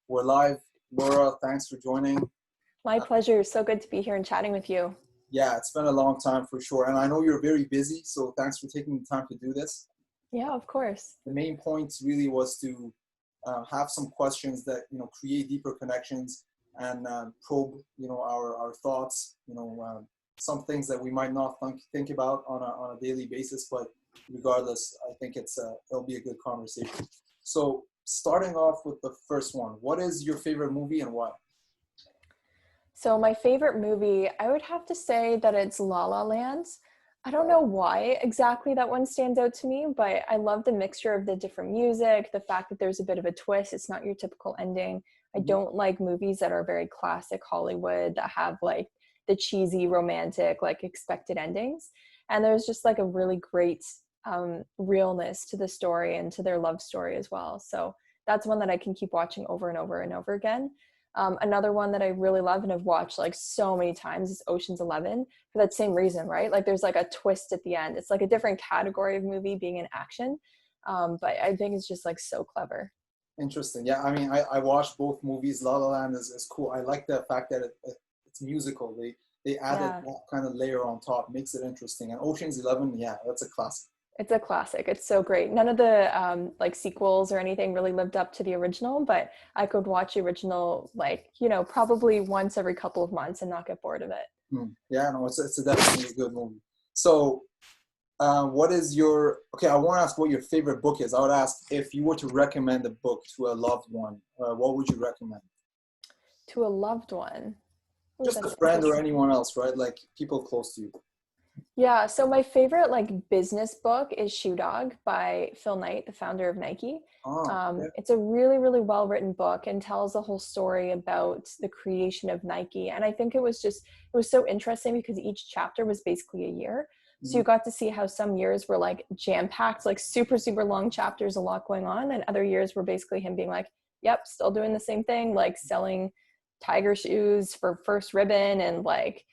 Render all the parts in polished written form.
We're live. Laura, thanks for joining. My pleasure. So good to be here and chatting with you. Yeah, it's been a long time for sure. And I know you're very busy, so thanks for taking the time to do this. Yeah, of course. The main point really was to have some questions that, create deeper connections and probe, our thoughts, some things that we might not think about on a daily basis, but regardless, I think it'll be a good conversation. So starting off with the first one, what is your favorite movie and why? So my favorite movie, I would have to say that it's La La Land. I don't know why exactly that one stands out to me, but I love the mixture of the different music, the fact that there's a bit of a twist. It's not your typical ending. I don't like movies that are very classic Hollywood that have like the cheesy romantic, like expected endings. And there's just like a really great realness to the story and to their love story as well. So that's one that I can keep watching over and over and over again. Another one that I really love and have watched like so many times is Ocean's 11 for that same reason, right? Like there's like a twist at the end. It's like a different category of movie being an action. But I think it's just like so clever. Interesting. Yeah, I mean, I watched both movies. La La Land is cool. I like the fact that it's musical. They added that kind of layer on top, makes it interesting. And Ocean's 11, yeah, that's a classic. It's a classic. It's so great. None of the like sequels or anything really lived up to the original, but I could watch the original like, probably once every couple of months and not get bored of it. Yeah, no, it's a definitely a good movie. So what is I want to ask what your favorite book is. I would ask if you were to recommend a book to a loved one, what would you recommend? To a loved one? Ooh, just a friend or anyone else, right? Like people close to you. Yeah, so my favorite like business book is Shoe Dog by Phil Knight, the founder of Nike. It's a really, really well-written book and tells the whole story about the creation of Nike. And I think it was so interesting because each chapter was basically a year. So you got to see how some years were like jam-packed, like super, super long chapters, a lot going on. And other years were basically him being like, yep, still doing the same thing, like selling Tiger shoes for First Ribbon and like,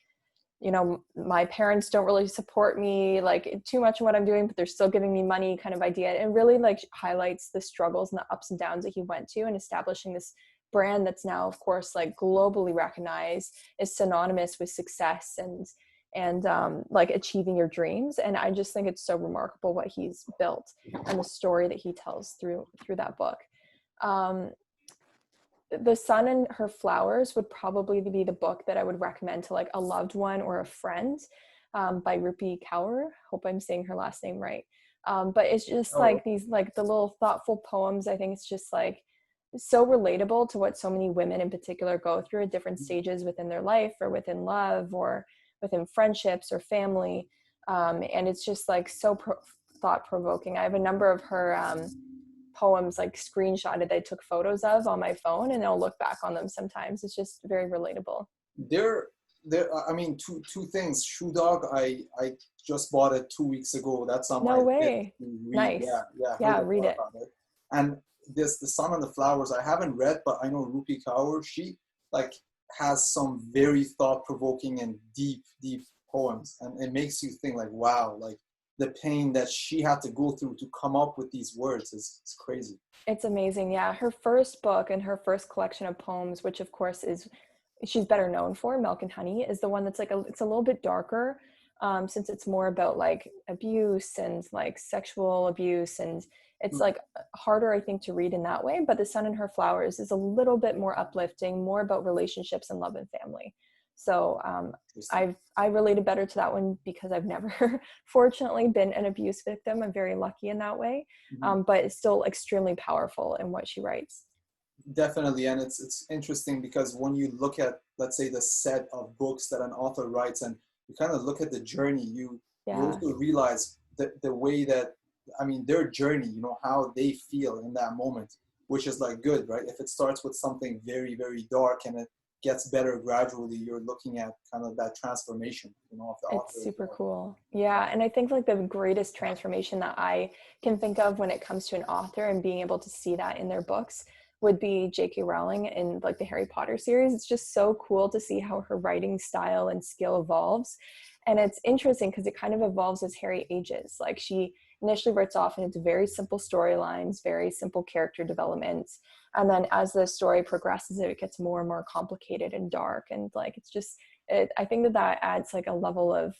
my parents don't really support me like too much in what I'm doing, but they're still giving me money kind of idea. And really like highlights the struggles and the ups and downs that he went to in establishing this brand that's now, of course, like globally recognized, is synonymous with success and like achieving your dreams. And I just think it's so remarkable what he's built and the story that he tells through that book. The Sun and Her Flowers would probably be the book that I would recommend to like a loved one or a friend, by Rupi Kaur. Hope I'm saying her last name right. But it's just like these, like the little thoughtful poems. I think it's just like so relatable to what so many women in particular go through at different stages within their life or within love or within friendships or family. And it's just like so thought-provoking. I have a number of her poems like screenshotted that I took photos of on my phone, and I'll look back on them sometimes. It's just very relatable. There I mean, two things. Shoe Dog, I just bought it 2 weeks ago. That's on no way. Nice. Yeah, read it. And The Sun and the Flowers, I haven't read, but I know Rupi Kaur, she like has some very thought-provoking and deep poems, and it makes you think like, wow, like the pain that she had to go through to come up with these words is crazy. It's amazing. Yeah. Her first book and her first collection of poems, which of course she's better known for, Milk and Honey, is the one that's like it's a little bit darker, since it's more about like abuse and like sexual abuse, and it's like harder, I think, to read in that way. But The Sun and Her Flowers is a little bit more uplifting, more about relationships and love and family. So I related better to that one because I've never, fortunately, been an abuse victim. I'm very lucky in that way, but it's still extremely powerful in what she writes. Definitely, and it's interesting because when you look at, let's say, the set of books that an author writes, and you kind of look at the journey, you also realize the way that, I mean, their journey, how they feel in that moment, which is like good, right? If it starts with something very, very dark and it gets better gradually, you're looking at kind of that transformation, of the author. It's super cool. Yeah. And I think like the greatest transformation that I can think of when it comes to an author and being able to see that in their books would be J.K. Rowling in like the Harry Potter series. It's just so cool to see how her writing style and skill evolves. And it's interesting because it kind of evolves as Harry ages. Like she initially writes off and it's very simple storylines, very simple character development. And then as the story progresses, it gets more and more complicated and dark. And like, it's just, I think that adds like a level of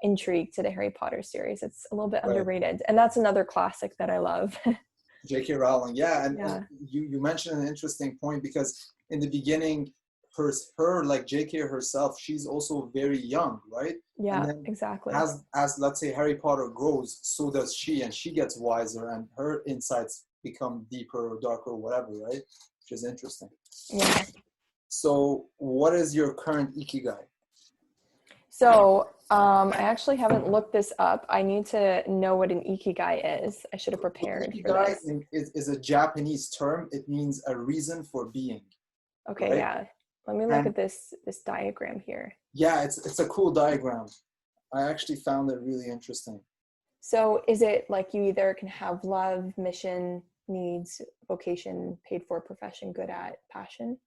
intrigue to the Harry Potter series. It's a little bit underrated. And that's another classic that I love. J.K. Rowling. Yeah. And you mentioned an interesting point, because in the beginning, her like J.K. herself, she's also very young, right? Yeah, and then exactly. As let's say Harry Potter grows, so does she, and she gets wiser, and her insights become deeper or darker or whatever, right? Which is interesting. Yeah. So what is your current ikigai? So I actually haven't looked this up. I need to know what an ikigai is. I should have prepared for this. Ikigai is a Japanese term. It means a reason for being. Okay, right? Yeah. Let me look at this diagram here. Yeah, it's a cool diagram. I actually found it really interesting. So is it like you either can have love, mission, needs, vocation, paid for, profession, good at, passion?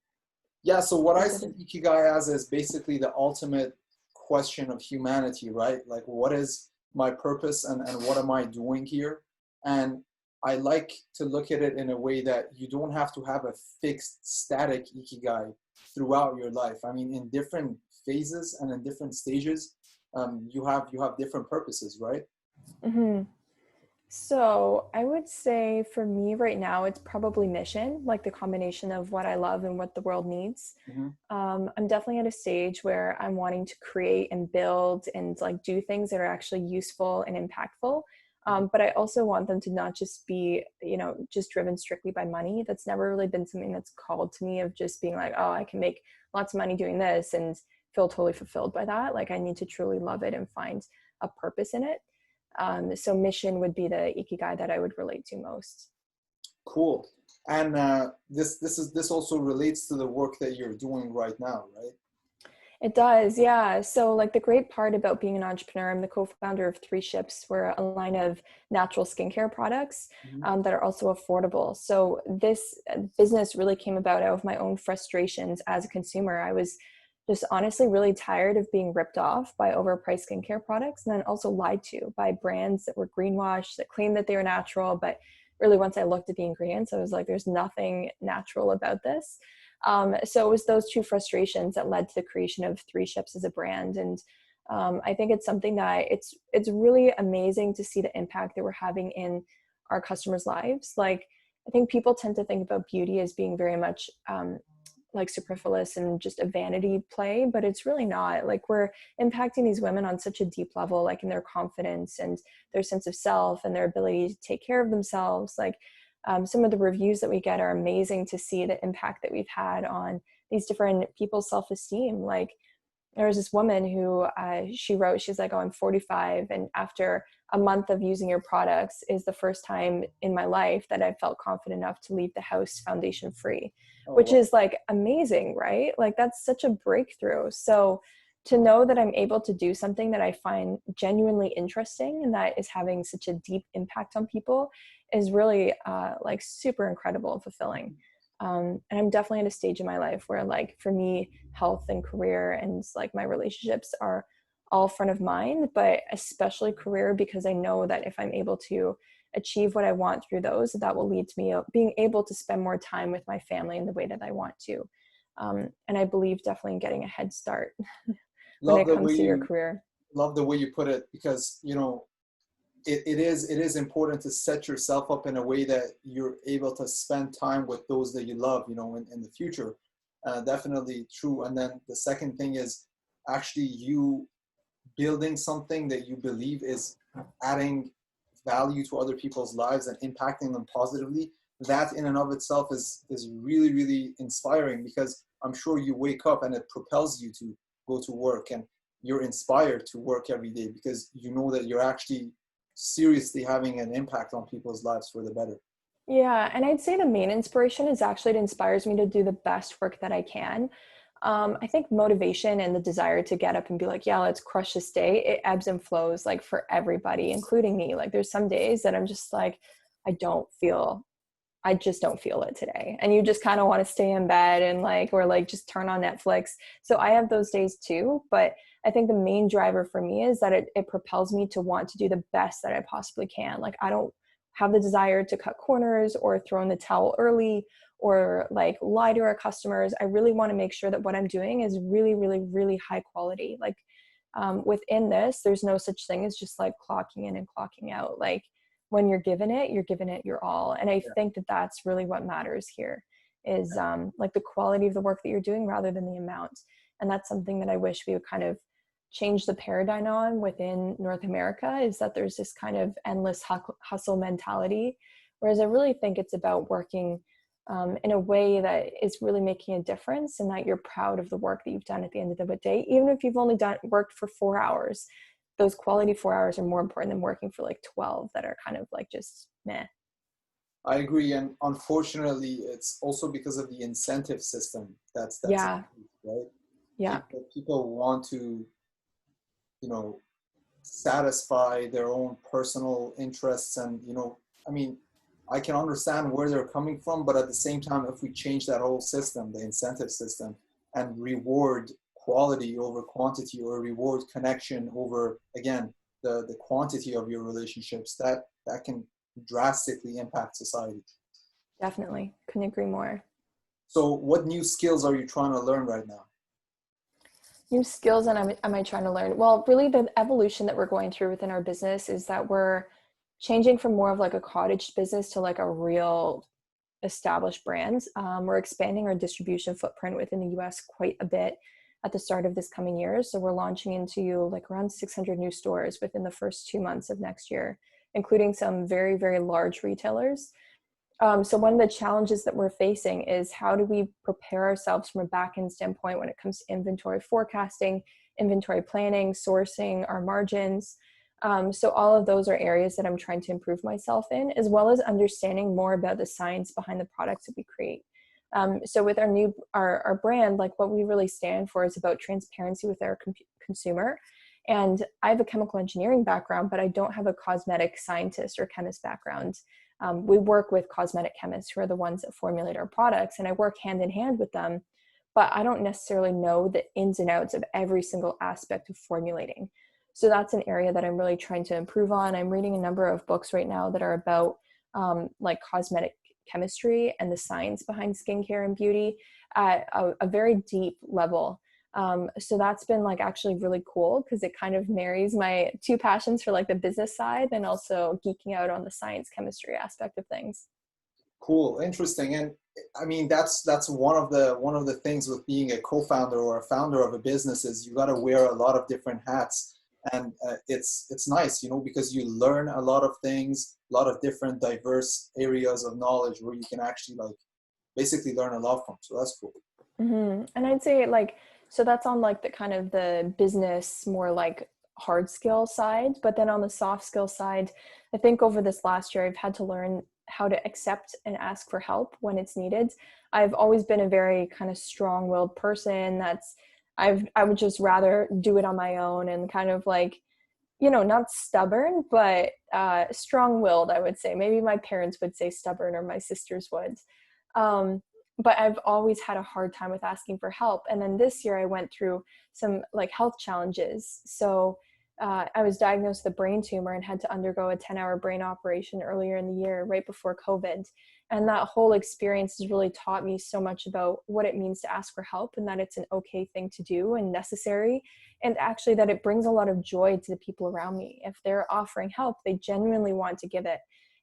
Yeah, so what I see ikigai as is basically the ultimate question of humanity, right? Like, what is my purpose and what am I doing here? And I like to look at it in a way that you don't have to have a fixed, static ikigai throughout your life. I mean, in different phases and in different stages, you have different purposes, right? Mm-hmm. So I would say for me right now, it's probably mission, like the combination of what I love and what the world needs. Mm-hmm. I'm definitely at a stage where I'm wanting to create and build and like do things that are actually useful and impactful. But I also want them to not just be, just driven strictly by money. That's never really been something that's called to me, of just being like, oh, I can make lots of money doing this and feel totally fulfilled by that. Like, I need to truly love it and find a purpose in it. So mission would be the ikigai that I would relate to most. Cool. And this also relates to the work that you're doing right now, right? It does, yeah. So like the great part about being an entrepreneur, I'm the co-founder of 3 Ships. We're a line of natural skincare products that are also affordable. So this business really came about out of my own frustrations as a consumer. I was just honestly really tired of being ripped off by overpriced skincare products, and then also lied to by brands that were greenwashed, that claimed that they were natural. But really, once I looked at the ingredients, I was like, there's nothing natural about this. So it was those 2 frustrations that led to the creation of 3 Ships as a brand. And I think it's something that it's really amazing to see the impact that we're having in our customers' lives. Like, I think people tend to think about beauty as being very much like superfluous and just a vanity play, but it's really not. Like, we're impacting these women on such a deep level, like in their confidence and their sense of self and their ability to take care of themselves. Like, some of the reviews that we get are amazing to see the impact that we've had on these different people's self-esteem. Like, there was this woman who she wrote, she's like, oh, I'm 45. And after a month of using your products is the first time in my life that I felt confident enough to leave the house foundation free, which is like amazing, right? Like, that's such a breakthrough. So to know that I'm able to do something that I find genuinely interesting and that is having such a deep impact on people is really like super incredible and fulfilling. And I'm definitely at a stage in my life where, like, for me, health and career and like my relationships are all front of mind, but especially career, because I know that if I'm able to achieve what I want through those, that will lead to me being able to spend more time with my family in the way that I want to. And I believe definitely in getting a head start when it comes to your career. Love the way you put it, because, it is important to set yourself up in a way that you're able to spend time with those that you love, in the future. Definitely true. And then the second thing is actually you building something that you believe is adding value to other people's lives and impacting them positively. That in and of itself is really, really inspiring, because I'm sure you wake up and it propels you to go to work, and you're inspired to work every day because you know that you're actually seriously having an impact on people's lives for the better. Yeah, and I'd say the main inspiration is actually it inspires me to do the best work that I can. I think motivation and the desire to get up and be like, yeah, let's crush this day, it ebbs and flows, like, for everybody, including me. Like, there's some days that I'm just like, I just don't feel it today. And you just kind of want to stay in bed and or just turn on Netflix. So I have those days too, but I think the main driver for me is that it propels me to want to do the best that I possibly can. Like, I don't have the desire to cut corners or throw in the towel early or like lie to our customers. I really want to make sure that what I'm doing is really, really, really high quality. Like within this, there's no such thing as just like clocking in and clocking out. Like when you're given it your all. And I think that that's really what matters here is like the quality of the work that you're doing rather than the amount. And that's something that I wish we would kind of change the paradigm on within North America, is that there's this kind of endless hustle mentality. Whereas I really think it's about working in a way that is really making a difference, and that you're proud of the work that you've done at the end of the day. Even if you've only worked for 4 hours, those quality 4 hours are more important than working for like 12 that are kind of like just meh. I agree, and unfortunately, it's also because of the incentive system. That's yeah, right. Yeah, people want to, satisfy their own personal interests, and I mean, I can understand where they're coming from, but at the same time, if we change that whole system, the incentive system, and reward quality over quantity, or reward connection over, again, the quantity of your relationships, that can drastically impact society. Definitely. Couldn't agree more. So what new skills are you trying to learn right now? New skills and am I trying to learn? Well, really the evolution that we're going through within our business is that we're changing from more of like a cottage business to like a real established brand. We're expanding our distribution footprint within the US quite a bit at the start of this coming year. So we're launching into like around 600 new stores within the first 2 months of next year, including some very, very large retailers. So one of the challenges that we're facing is how do we prepare ourselves from a back-end standpoint when it comes to inventory forecasting, inventory planning, sourcing, our margins. So all of those are areas that I'm trying to improve myself in, as well as understanding more about the science behind the products that we create. So with our brand, like what we really stand for is about transparency with our consumer. And I have a chemical engineering background, but I don't have a cosmetic scientist or chemist background. We work with cosmetic chemists who are the ones that formulate our products, and I work hand in hand with them, but I don't necessarily know the ins and outs of every single aspect of formulating. So that's an area that I'm really trying to improve on. I'm reading a number of books right now that are about like cosmetic chemistry and the science behind skincare and beauty at a very deep level. So that's been like actually really cool because it kind of marries my two passions for like the business side and also geeking out on the science chemistry aspect of things. Cool, interesting. And I mean, that's one of the things with being a co-founder or a founder of a business is you got to wear a lot of different hats. And it's nice, because you learn a lot of things, a lot of different diverse areas of knowledge where you can actually like basically learn a lot from. So that's cool. Mm-hmm. And I'd say like, so that's on like the kind of the business, more like hard skill side. But then on the soft skill side, I think over this last year, I've had to learn how to accept and ask for help when it's needed. I've always been a very kind of strong-willed person I would just rather do it on my own and kind of like, not stubborn, but strong-willed, I would say. Maybe my parents would say stubborn or my sisters would. But I've always had a hard time with asking for help. And then this year I went through some like health challenges. So I was diagnosed with a brain tumor and had to undergo a 10-hour brain operation earlier in the year, right before COVID. And that whole experience has really taught me so much about what it means to ask for help, and that it's an okay thing to do and necessary. And actually that it brings a lot of joy to the people around me. If they're offering help, they genuinely want to give it.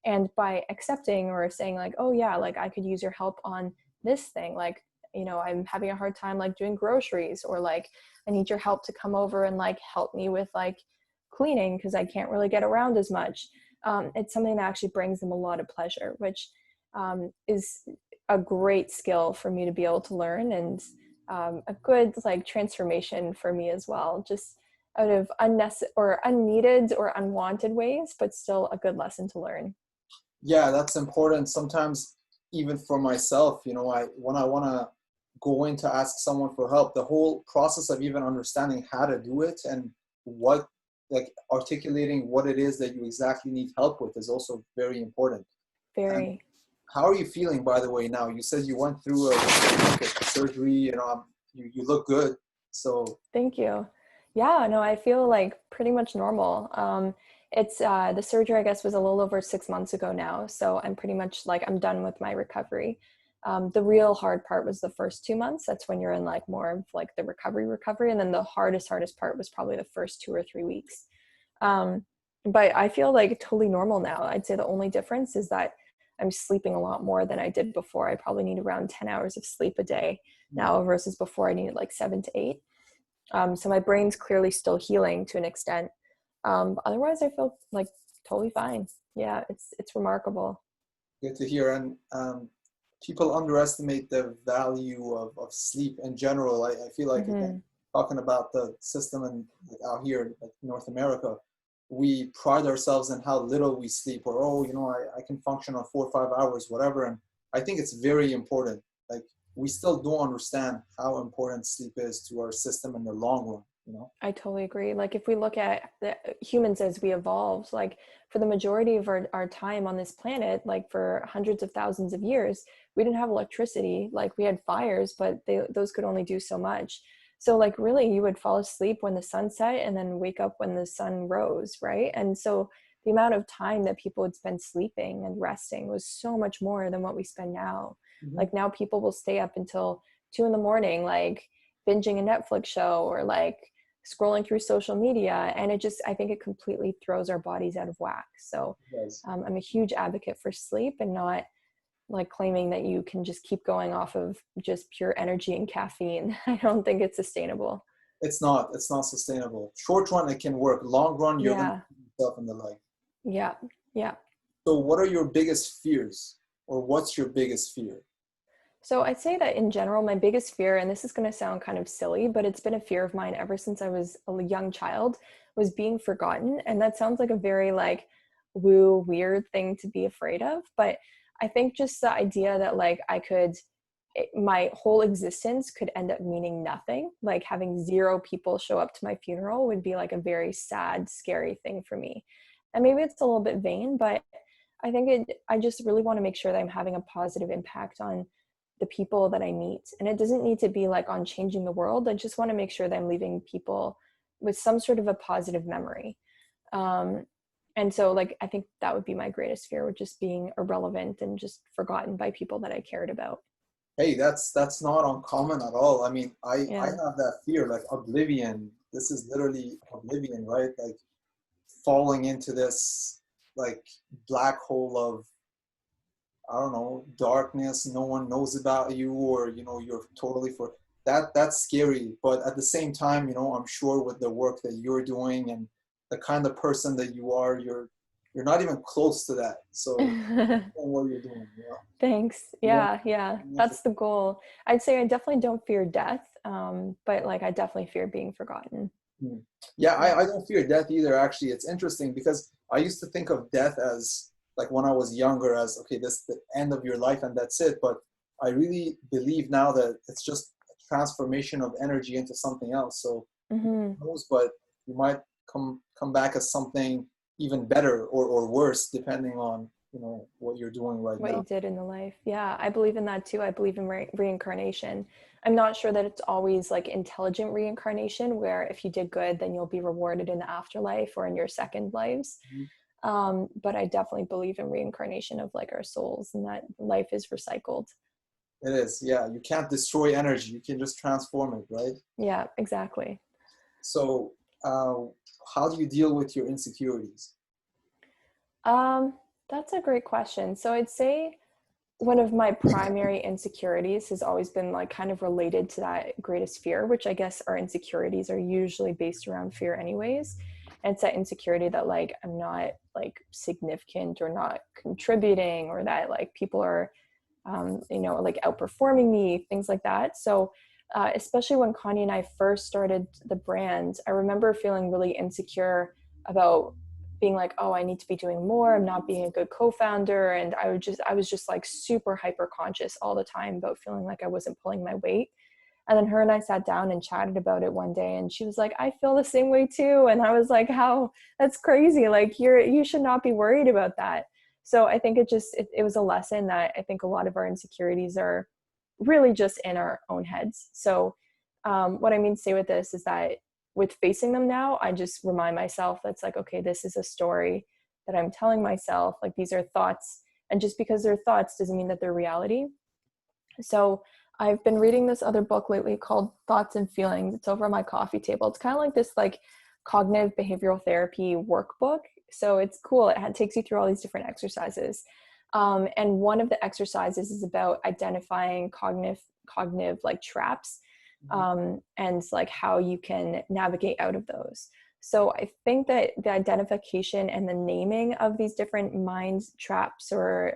And by accepting or saying like, oh yeah, like I could use your help on this thing, like, I'm having a hard time like doing groceries, or like I need your help to come over and like help me with like cleaning because I can't really get around as much. It's something that actually brings them a lot of pleasure, which is a great skill for me to be able to learn, and a good like transformation for me as well, just out of unnecessary or unneeded or unwanted ways, but still a good lesson to learn. Yeah, that's important. Sometimes even for myself, when I want to go in to ask someone for help, the whole process of even understanding how to do it and what, like articulating what it is that you exactly need help with is also very important. Very. And how are you feeling, by the way, now? You said you went through a surgery, you look good. So thank you. Yeah, no, I feel like pretty much normal. It's the surgery, I guess, was a little over 6 months ago now. So I'm pretty much like, I'm done with my recovery. The real hard part was the first 2 months. That's when you're in like more of like the recovery. And then the hardest part was probably the first 2 or 3 weeks. But I feel like totally normal now. I'd say the only difference is that I'm sleeping a lot more than I did before. I probably need around 10 hours of sleep a day now versus before I needed like 7 to 8. So my brain's clearly still healing to an extent. Otherwise I feel like totally fine. Yeah, it's remarkable. Good to hear. And people underestimate the value of sleep in general. I feel like, again, talking about the system and like out here in like North America, we pride ourselves in how little we sleep, or, oh, you know, I can function on 4 or 5 hours, whatever. And I think it's very important. Like, we still don't understand how important sleep is to our system in the long run, you know? I totally agree. Like, if we look at the humans as we evolved, like for the majority of our time on this planet, like for hundreds of thousands of years, we didn't have electricity. Like, we had fires, but those could only do so much. So like, really, you would fall asleep when the sun set and then wake up when the sun rose, right? And so the amount of time that people would spend sleeping and resting was so much more than what we spend now. Like, now people will stay up until 2 a.m, like binging a Netflix show or like scrolling through social media. And I think it completely throws our bodies out of whack. So I'm a huge advocate for sleep, and not like claiming that you can just keep going off of just pure energy and caffeine. I don't think it's sustainable. It's not sustainable. Short run, it can work. Long run, you're going to put yourself in the light. Yeah. So what are your biggest fears, or what's your biggest fear? So I'd say that in general, my biggest fear, and this is going to sound kind of silly, but it's been a fear of mine ever since I was a young child, was being forgotten. And that sounds like a very like woo weird thing to be afraid of. But I think just the idea that like my whole existence could end up meaning nothing, like having 0 people show up to my funeral would be like a very sad, scary thing for me. And maybe it's a little bit vain, but I think I just really want to make sure that I'm having a positive impact on the people that I meet. And it doesn't need to be like on changing the world. I just want to make sure that I'm leaving people with some sort of a positive memory. And so like, I think that would be my greatest fear, with just being irrelevant and just forgotten by people that I cared about. Hey, that's not uncommon at all. I mean, I have that fear, like Oblivion. This is literally Oblivion, right? Like falling into this like black hole of, I don't know, darkness. No one knows about you, or, you know, you're totally for that. That's scary. But at the same time, you know, I'm sure with the work that you're doing and the kind of person that you are, you're not even close to that. So what you're doing, you know? Thanks. Yeah. That's the goal. I'd say I definitely don't fear death. But like, I definitely fear being forgotten. Yeah, I don't fear death either. Actually, it's interesting because I used to think of death as, like, when I was younger, as, okay, this is the end of your life and that's it. But I really believe now that it's just a transformation of energy into something else. So who knows, but you might come back as something even better or worse, depending on, you know, what you're doing right now. What you did in the life. Yeah, I believe in that too. I believe in reincarnation. I'm not sure that it's always like intelligent reincarnation, where if you did good, then you'll be rewarded in the afterlife or in your second lives. But I definitely believe in reincarnation of like our souls, and that life is recycled. It is, yeah. You can't destroy energy. You can just transform it, right? Yeah, exactly. So how do you deal with your insecurities? That's a great question. So I'd say one of my primary insecurities has always been like kind of related to that greatest fear, which I guess our insecurities are usually based around fear anyways. And it's that insecurity that like I'm not like significant or not contributing, or that like people are, you know, like outperforming me, things like that. So especially when Connie and I first started the brand, I remember feeling really insecure about being like, oh, I need to be doing more. I'm not being a good co-founder. And I was just like super hyper conscious all the time about feeling like I wasn't pulling my weight. And then her and I sat down and chatted about it one day, and she was like, I feel the same way too. And I was like, how? That's crazy. Like you should not be worried about that. So I think it was a lesson that I think a lot of our insecurities are really just in our own heads. So what I mean to say with this is that with facing them now, I just remind myself that's like, okay, this is a story that I'm telling myself. Like, these are thoughts. And just because they're thoughts doesn't mean that they're reality. So I've been reading this other book lately called Thoughts and Feelings. It's over on my coffee table. It's kind of like this like cognitive behavioral therapy workbook. So it's cool. It takes you through all these different exercises. And one of the exercises is about identifying cognitive like traps, and like how you can navigate out of those. So I think that the identification and the naming of these different mind traps or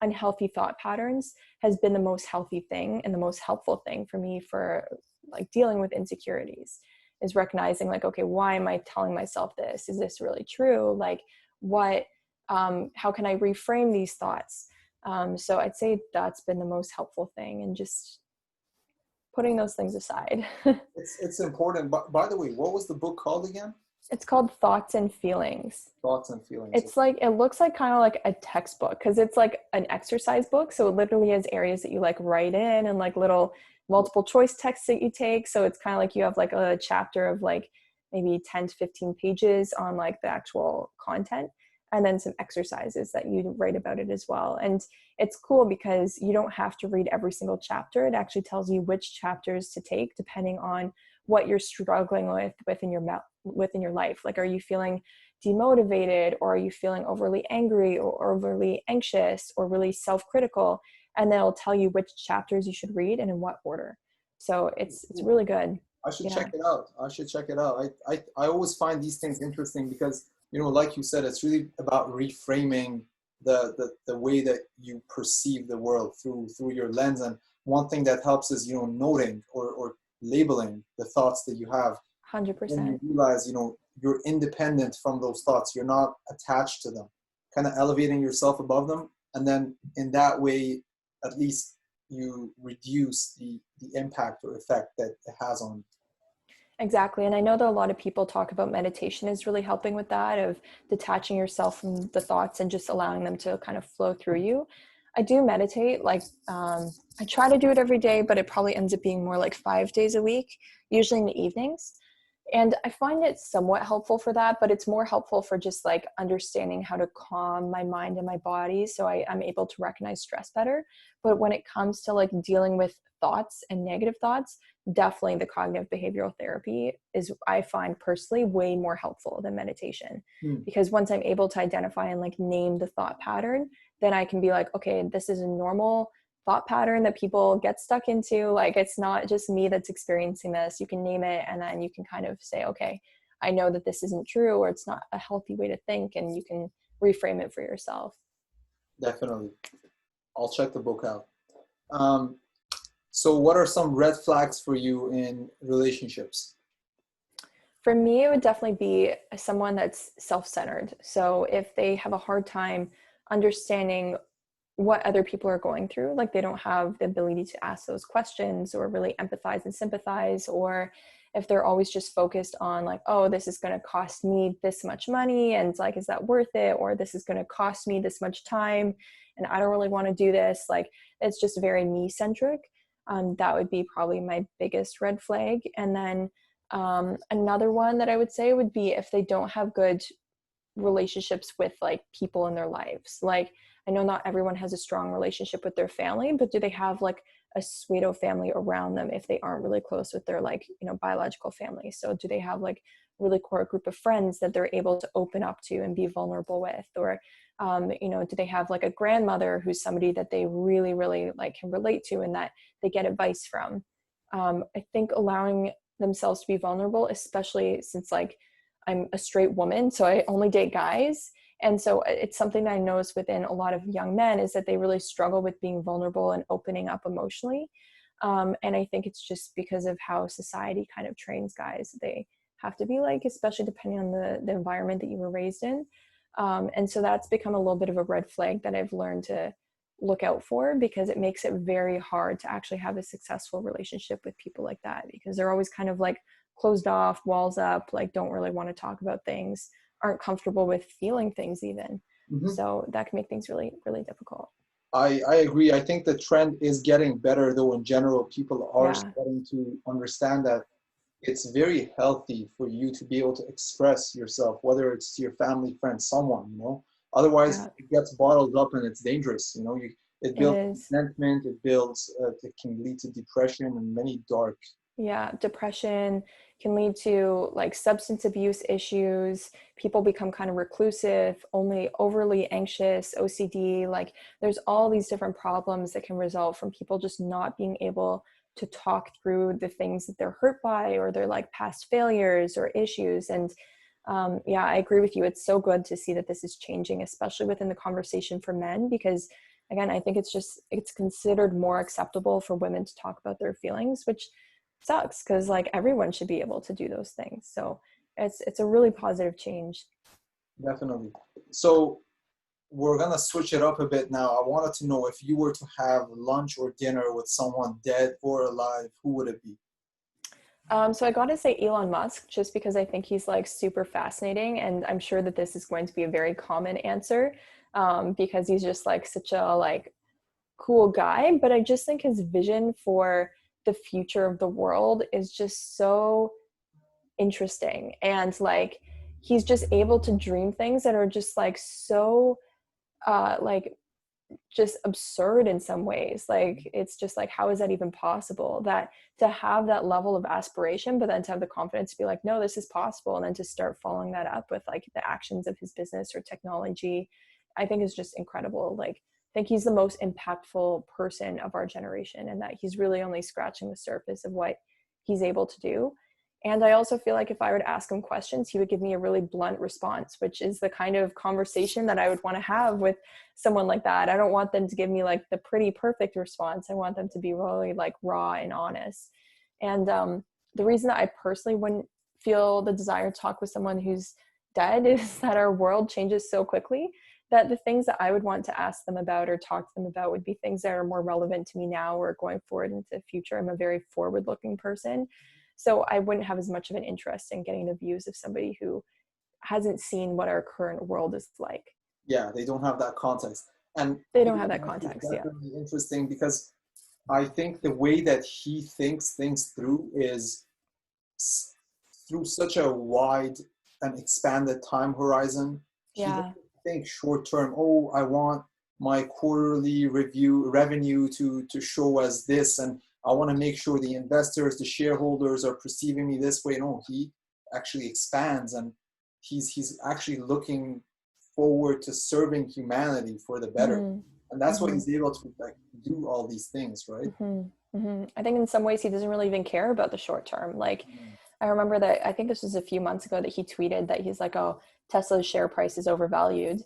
unhealthy thought patterns has been the most healthy thing and the most helpful thing for me for like dealing with insecurities, is recognizing like, okay, why am I telling myself this? Is this really true? Like what, how can I reframe these thoughts? So I'd say that's been the most helpful thing, and just putting those things aside. It's important. But by the way, what was the book called again? It's called Thoughts and Feelings. Thoughts and Feelings. It's like, it looks like kind of like a textbook because it's like an exercise book. So it literally has areas that you like write in and like little multiple choice texts that you take. So it's kind of like you have like a chapter of like maybe 10 to 15 pages on like the actual content, and then some exercises that you write about it as well. And it's cool because you don't have to read every single chapter. It actually tells you which chapters to take depending on what you're struggling with within your life. Like, are you feeling demotivated, or are you feeling overly angry or overly anxious or really self-critical? And then it'll tell you which chapters you should read and in what order. So it's really good. I should check it out. I always find these things interesting because, you know, like you said, it's really about reframing the way that you perceive the world through your lens. And one thing that helps is, you know, noting or labeling the thoughts that you have. 100%. When you realize, you know, you're independent from those thoughts, you're not attached to them, kind of elevating yourself above them. And then in that way, at least you reduce the impact or effect that it has on you. Exactly. And I know that a lot of people talk about meditation is really helping with that, of detaching yourself from the thoughts and just allowing them to kind of flow through you. I do meditate, like I try to do it every day, but it probably ends up being more like 5 days a week, usually in the evenings. And I find it somewhat helpful for that, but it's more helpful for just like understanding how to calm my mind and my body, so I'm able to recognize stress better. But when it comes to like dealing with thoughts and negative thoughts, definitely the cognitive behavioral therapy is, I find personally, way more helpful than meditation. Because once I'm able to identify and like name the thought pattern, then I can be like, okay, this is a normal thought pattern that people get stuck into. Like, it's not just me that's experiencing this. You can name it, and then you can kind of say, okay, I know that this isn't true, or it's not a healthy way to think, and you can reframe it for yourself. Definitely. I'll check the book out. So what are some red flags for you in relationships? For me, it would definitely be someone that's self-centered. So if they have a hard time understanding what other people are going through, like they don't have the ability to ask those questions or really empathize and sympathize, or if they're always just focused on like, oh, this is going to cost me this much money, and like, is that worth it? Or this is going to cost me this much time, and I don't really want to do this. Like, it's just very me-centric. That would be probably my biggest red flag. And then another one that I would say would be if they don't have good relationships with like people in their lives. Like, I know not everyone has a strong relationship with their family, but do they have like a pseudo family around them if they aren't really close with their like, you know, biological family? So do they have like a really core group of friends that they're able to open up to and be vulnerable with? Or you know, do they have like a grandmother who's somebody that they really, really like can relate to and that they get advice from? I think allowing themselves to be vulnerable, especially since like I'm a straight woman, so I only date guys. And so it's something that I notice within a lot of young men, is that they really struggle with being vulnerable and opening up emotionally. And I think it's just because of how society kind of trains guys. They have to be like, especially depending on the environment that you were raised in. And so that's become a little bit of a red flag that I've learned to look out for, because it makes it very hard to actually have a successful relationship with people like that, because they're always kind of like closed off, walls up, like don't really want to talk about things, aren't comfortable with feeling things even. So that can make things really, really difficult. I agree. I think the trend is getting better, though. In general, people are starting to understand that it's very healthy for you to be able to express yourself, whether it's to your family, friends, someone, you know. Otherwise, it gets bottled up and it's dangerous. You know, It builds resentment, it can lead to depression and many dark. Yeah, depression can lead to like substance abuse issues. People become kind of reclusive, only overly anxious, OCD. Like there's all these different problems that can result from people just not being able to talk through the things that they're hurt by, or their like past failures or issues. And yeah, I agree with you. It's so good to see that this is changing, especially within the conversation for men, because again, I think it's considered more acceptable for women to talk about their feelings, which sucks because like everyone should be able to do those things. So it's a really positive change. Definitely. So we're gonna switch it up a bit now. I wanted to know, if you were to have lunch or dinner with someone dead or alive, who would it be? So I gotta say Elon Musk, just because I think he's like super fascinating, and I'm sure that this is going to be a very common answer, because he's just like such a like cool guy. But I just think his vision for the future of the world is just so interesting, and like he's just able to dream things that are just like so like just absurd in some ways. Like it's just like, how is that even possible, that to have that level of aspiration but then to have the confidence to be like, no, this is possible, and then to start following that up with like the actions of his business or technology, I think is just incredible. Like I think he's the most impactful person of our generation, and that he's really only scratching the surface of what he's able to do. And I also feel like if I were to ask him questions, he would give me a really blunt response, which is the kind of conversation that I would want to have with someone like that. I don't want them to give me like the pretty perfect response. I want them to be really like raw and honest. And the reason that I personally wouldn't feel the desire to talk with someone who's dead is that our world changes so quickly that the things that I would want to ask them about or talk to them about would be things that are more relevant to me now or going forward into the future. I'm a very forward-looking person. So I wouldn't have as much of an interest in getting the views of somebody who hasn't seen what our current world is like. Yeah, they don't have that context. And they don't have that context. That's definitely interesting, because I think the way that he thinks things through is through such a wide and expanded time horizon. He doesn't think short term. Oh, I want my quarterly revenue to show as this, and I want to make sure the investors, the shareholders are perceiving me this way. No, he actually expands, and he's actually looking forward to serving humanity for the better. And that's why he's able to like do all these things, right? I think in some ways he doesn't really even care about the short term. Like I remember that, I think this was a few months ago, that he tweeted that he's like, oh, Tesla's share price is overvalued,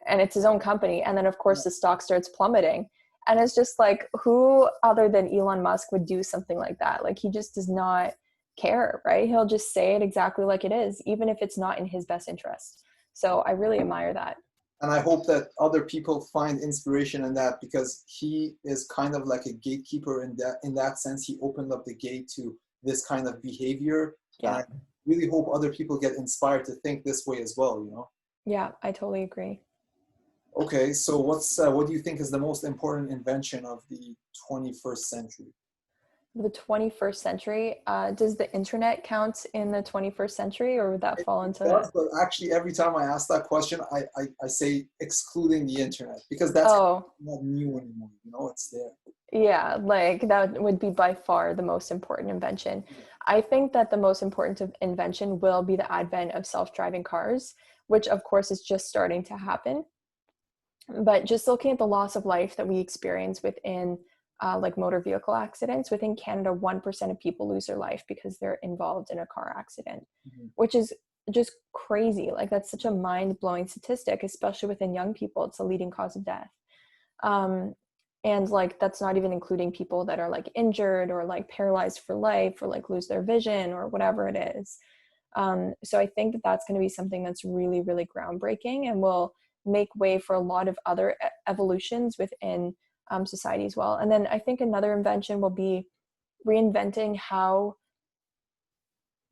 and it's his own company. And then of course the stock starts plummeting. And it's just like, who other than Elon Musk would do something like that? Like he just does not care, right? He'll just say it exactly like it is, even if it's not in his best interest. So I really admire that. And I hope that other people find inspiration in that, because he is kind of like a gatekeeper in that sense. He opened up the gate to this kind of behavior. Yeah. And I really hope other people get inspired to think this way as well, you know? Yeah, I totally agree. Okay, so what do you think is the most important invention of the 21st century? The 21st century, does the internet count in the 21st century, or would that fall into that? But actually, every time I ask that question, I say excluding the internet, because that's not new anymore, you know, it's there. Yeah, like that would be by far the most important invention. I think that the most important invention will be the advent of self-driving cars, which of course is just starting to happen. But just looking at the loss of life that we experience within like motor vehicle accidents, within Canada, 1% of people lose their life because they're involved in a car accident, which is just crazy. Like that's such a mind-blowing statistic, especially within young people. It's a leading cause of death. And like, that's not even including people that are like injured or like paralyzed for life or like lose their vision or whatever it is. So I think that that's going to be something that's really, really groundbreaking and will make way for a lot of other evolutions within society as well. And then I think another invention will be reinventing how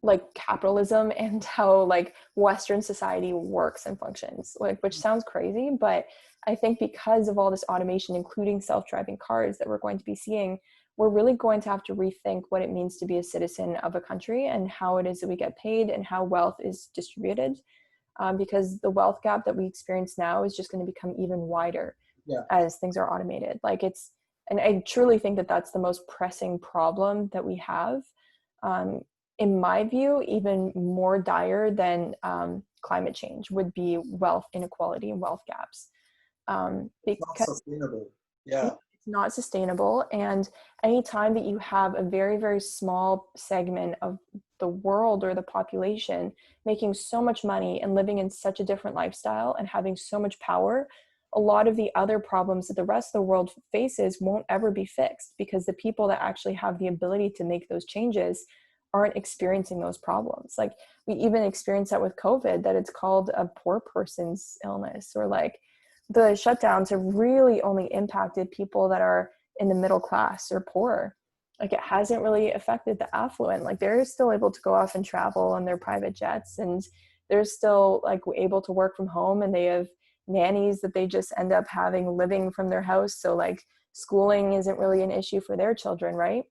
like capitalism and how like Western society works and functions, like, which sounds crazy, but I think because of all this automation, including self-driving cars that we're going to be seeing, we're really going to have to rethink what it means to be a citizen of a country and how it is that we get paid and how wealth is distributed. Because the wealth gap that we experience now is just going to become even wider Yeah. as things are automated. Like and I truly think that that's the most pressing problem that we have. In my view, even more dire than climate change would be wealth inequality and wealth gaps. It's not sustainable. Yeah. It's not sustainable. And anytime that you have a very, very small segment of the world or the population making so much money and living in such a different lifestyle and having so much power, a lot of the other problems that the rest of the world faces won't ever be fixed, because the people that actually have the ability to make those changes aren't experiencing those problems. Like, we even experienced that with COVID, that it's called a poor person's illness, or like the shutdowns have really only impacted people that are in the middle class or poor. Like, it hasn't really affected the affluent. Like, they're still able to go off and travel on their private jets, and they're still like able to work from home, and they have nannies that they just end up having living from their house. So like, schooling isn't really an issue for their children, right?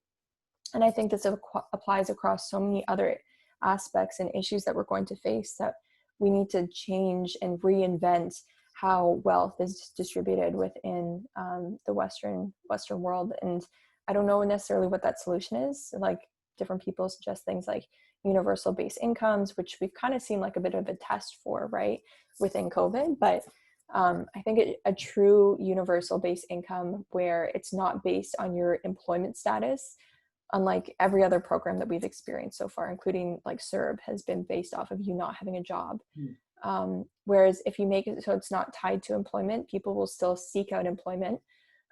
And I think this applies across so many other aspects and issues that we're going to face, that we need to change and reinvent how wealth is distributed within the Western world. And I don't know necessarily what that solution is. Like, different people suggest things like universal base incomes, which we've kind of seen like a bit of a test for, right, within COVID. But I think a true universal base income, where it's not based on your employment status, unlike every other program that we've experienced so far, including like CERB, has been based off of you not having a job. Whereas if you make it so it's not tied to employment, people will still seek out employment,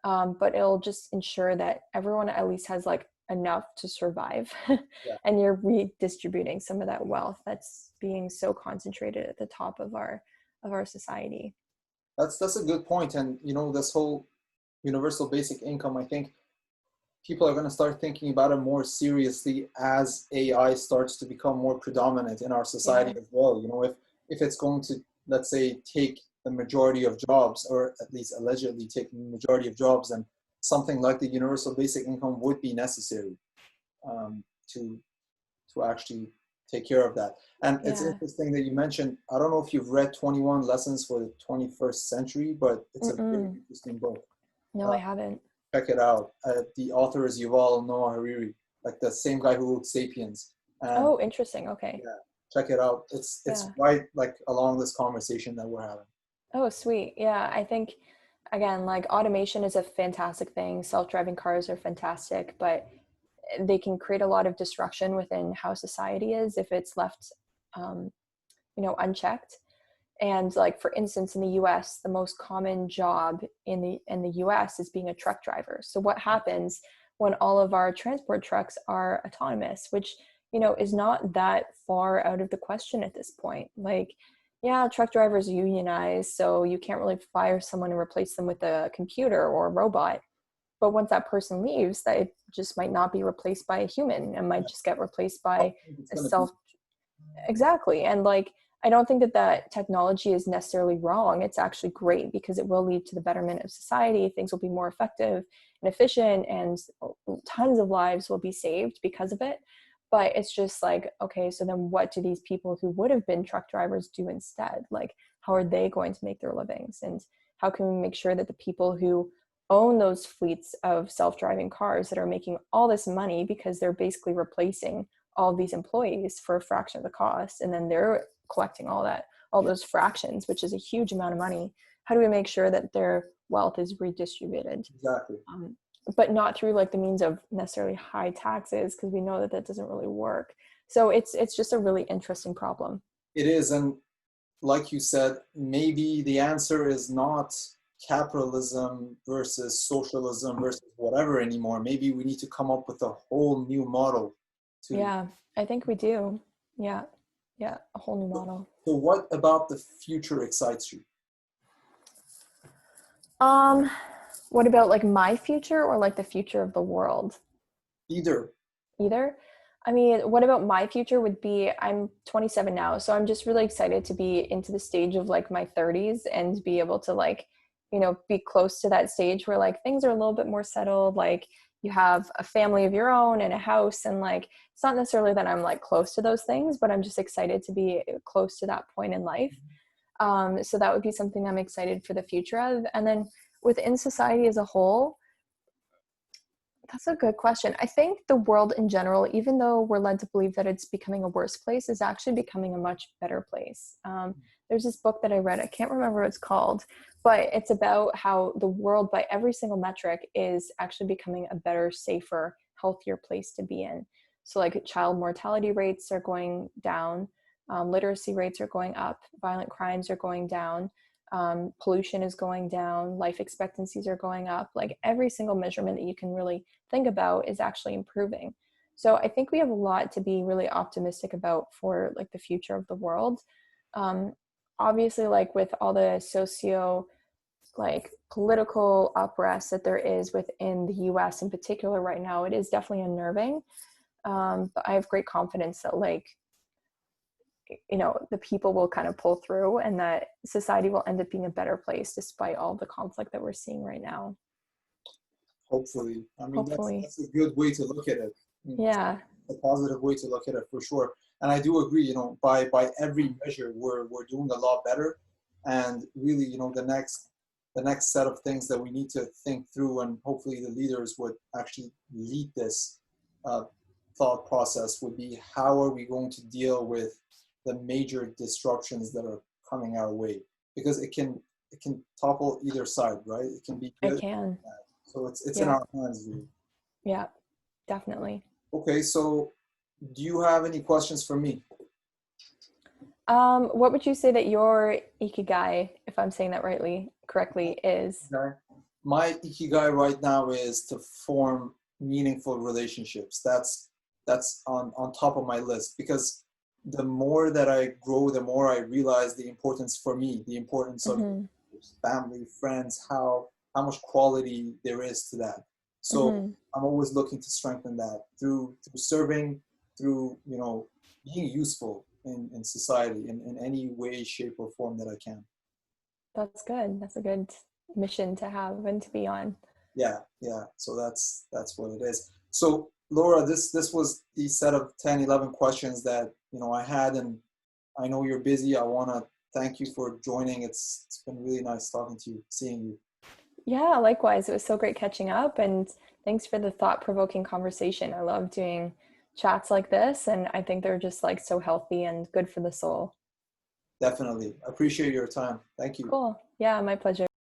but it'll just ensure that everyone at least has like enough to survive. Yeah. And you're redistributing some of that wealth that's being so concentrated at the top of our society. That's a good point. And this whole universal basic income, I think people are going to start thinking about it more seriously as AI starts to become more predominant in our society as well. If it's going to, let's say, take the majority of jobs, or at least allegedly take the majority of jobs, then something like the universal basic income would be necessary to actually take care of that. And it's interesting that you mentioned, I don't know if you've read 21 Lessons for the 21st Century, but it's a very interesting book. No, I haven't. Check it out. The author is Yuval Noah Harari, like the same guy who wrote *Sapiens*. And, Interesting. Okay. Yeah, check it out. It's right like along this conversation that we're having. Oh, sweet. Yeah, I think, again, like, automation is a fantastic thing. Self-driving cars are fantastic, but they can create a lot of disruption within how society is if it's left, unchecked. And like, for instance, in the US, the most common job in the US is being a truck driver. So what happens when all of our transport trucks are autonomous, which, is not that far out of the question at this point. Like, yeah, truck drivers are unionized, so you can't really fire someone and replace them with a computer or a robot. But once that person leaves, that it just might not be replaced by a human, and might just get replaced by a self. Exactly. And like, I don't think that technology is necessarily wrong. It's actually great, because it will lead to the betterment of society. Things will be more effective and efficient, and tons of lives will be saved because of it. But it's just like, okay, so then what do these people who would have been truck drivers do instead? Like, how are they going to make their livings? And how can we make sure that the people who own those fleets of self-driving cars that are making all this money, because they're basically replacing all of these employees for a fraction of the cost, and then they're collecting all those fractions, which is a huge amount of money. How do we make sure that their wealth is redistributed? Exactly. But not through like the means of necessarily high taxes, because we know that doesn't really work. So it's just a really interesting problem. It is. And like you said, maybe the answer is not capitalism versus socialism versus whatever anymore. Maybe we need to come up with a whole new model. Yeah, I think we do. Yeah, a whole new model. So what about the future excites you? What about like my future, or like the future of the world? Either. I mean, what about my future would be, I'm 27 now, so I'm just really excited to be into the stage of like my 30s, and be able to like, be close to that stage where like things are a little bit more settled. Like, you have a family of your own and a house, and like, it's not necessarily that I'm like close to those things, but I'm just excited to be close to that point in life. So that would be something I'm excited for the future of. And then within society as a whole, that's a good question. I think the world in general, even though we're led to believe that it's becoming a worse place, is actually becoming a much better place. There's this book that I read, I can't remember what it's called, but it's about how the world, by every single metric, is actually becoming a better, safer, healthier place to be in. So like child mortality rates are going down, literacy rates are going up, violent crimes are going down, pollution is going down, life expectancies are going up. Like every single measurement that you can really think about is actually improving. So I think we have a lot to be really optimistic about for like the future of the world. Obviously, like with all the socio like political unrest that there is within the US in particular right now, it is definitely unnerving. But I have great confidence that like, you know, the people will kind of pull through and that society will end up being a better place despite all the conflict that we're seeing right now. Hopefully. I mean, Hopefully. that's a good way to look at it. Yeah. A positive way to look at it for sure. And I do agree, you know, by every measure, we're doing a lot better. And really, you know, the next set of things that we need to think through, and hopefully the leaders would actually lead this thought process, would be how are we going to deal with the major disruptions that are coming our way, because it can topple either side, right? It can be good. It can. So it's in our hands, really. Yeah, definitely. Okay, so do you have any questions for me? What would you say that your ikigai, if I'm saying that correctly, is? Okay. My ikigai right now is to form meaningful relationships. That's on top of my list, because the more that I grow, the more I realize the importance for me, the importance of family, friends, how much quality there is to that. So I'm always looking to strengthen that through serving, through, you know, being useful in society in any way, shape, or form that I can. That's good. That's a good mission to have and to be on. Yeah. So that's what it is. So Laura, this was the set of 10, 11 questions that, you know, I had, and I know you're busy. I want to thank you for joining. It's been really nice talking to you, seeing you. Yeah, likewise. It was so great catching up, and thanks for the thought-provoking conversation. I love doing chats like this, and I think they're just like so healthy and good for the soul. Definitely. Appreciate your time. Thank you. Cool. Yeah, my pleasure.